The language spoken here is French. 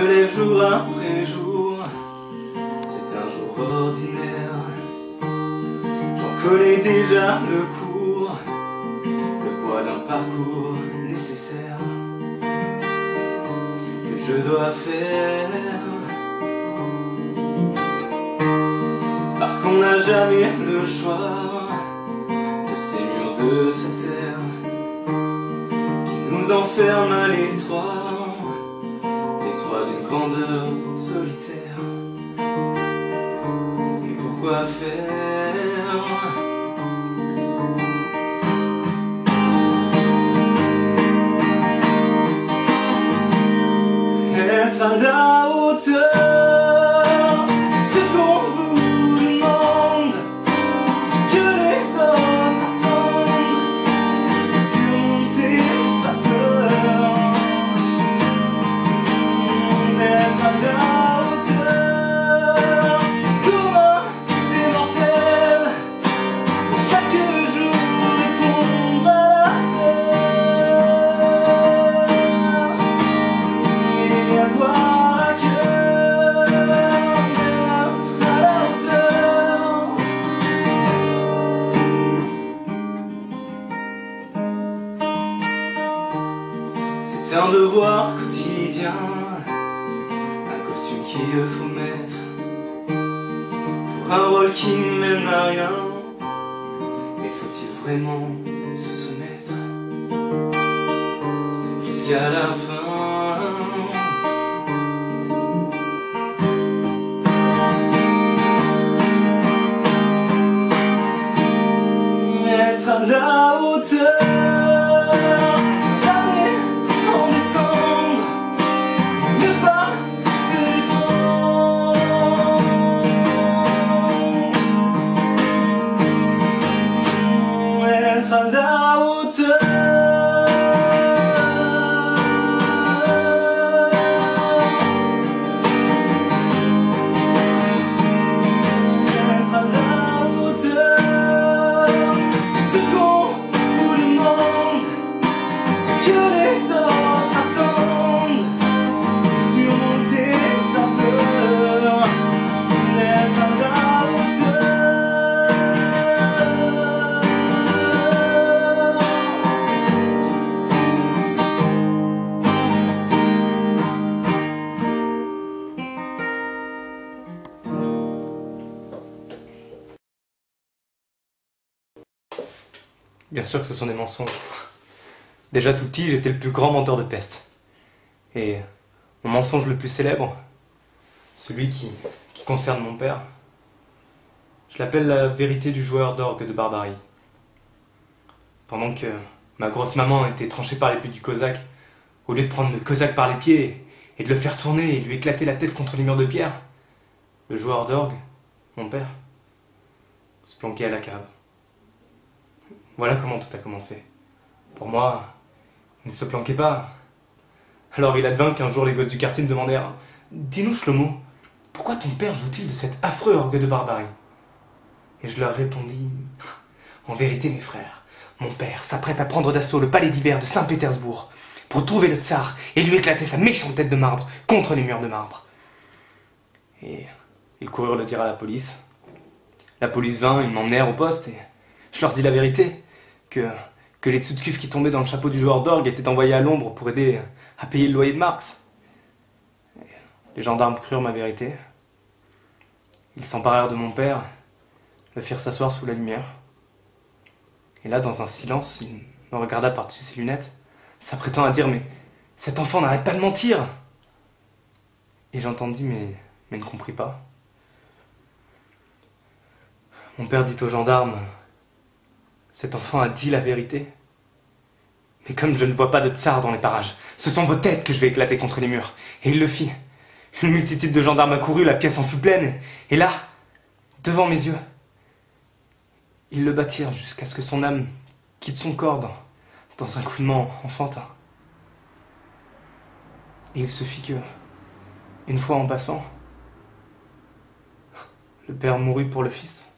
lève jour après jour, c'est un jour ordinaire. J'en connais déjà le cours, le poids d'un parcours nécessaire que je dois faire. Parce qu'on n'a jamais le choix de ces murs de cette terre qui nous enferment à l'étroit d'une grandeur solitaire. Et pourquoi faire? Être à la hauteur de ce qu'on vous demande, ce que les autres attendent, surmonter sa peur. D'être à la hauteur du commun des mortels, pour chaque jour répondre à l'appel et avoir à cœur d'être à la hauteur. C'est un devoir quotidien, qu'il faut mettre pour un rôle qui ne mène à rien. Mais faut-il vraiment se soumettre jusqu'à la fin? Être à la hauteur, jamais en descendre, ne pas à la hauteur. Être à la hauteur de ce qu'on vous demande, ce que les autres attendent, surmonter sa peur. Être à la hauteur. Bien sûr que ce sont des mensonges. Déjà tout petit, j'étais le plus grand menteur de peste. Et mon mensonge le plus célèbre, celui qui concerne mon père, je l'appelle la vérité du joueur d'orgue de Barbarie. Pendant que ma grosse maman était tranchée par l'épée du cosaque, au lieu de prendre le cosaque par les pieds et de le faire tourner et lui éclater la tête contre les murs de pierre, le joueur d'orgue, mon père, se planquait à la cave. Voilà comment tout a commencé. Pour moi, il ne se planquait pas. Alors il advint qu'un jour les gosses du quartier me demandèrent « Dis-nous Shlomo, pourquoi ton père joue-t-il de cet affreux orgue de Barbarie ?» Et je leur répondis « En vérité mes frères, mon père s'apprête à prendre d'assaut le palais d'hiver de Saint-Pétersbourg pour trouver le tsar et lui éclater sa méchante tête de marbre contre les murs de marbre. » Et ils coururent le dire à la police. La police vint, ils m'emmenèrent au poste et je leur dis la vérité. Que les dessous de cuivre qui tombaient dans le chapeau du joueur d'orgue étaient envoyés à l'ombre pour aider à payer le loyer de Marx. Et les gendarmes crurent ma vérité. Ils s'emparèrent de mon père, le firent s'asseoir sous la lumière. Et là, dans un silence, il me regarda par-dessus ses lunettes, s'apprêtant à dire « Mais cet enfant n'arrête pas de mentir !» Et j'entendis, mais ne compris pas. Mon père dit aux gendarmes « Cet enfant a dit la vérité. Mais comme je ne vois pas de tsar dans les parages, ce sont vos têtes que je vais éclater contre les murs. » Et il le fit. Une multitude de gendarmes accourut, la pièce en fut pleine. Et là, devant mes yeux, ils le battirent jusqu'à ce que son âme quitte son corps dans un coulement enfantin. Et il se fit que, une fois en passant, le père mourut pour le fils.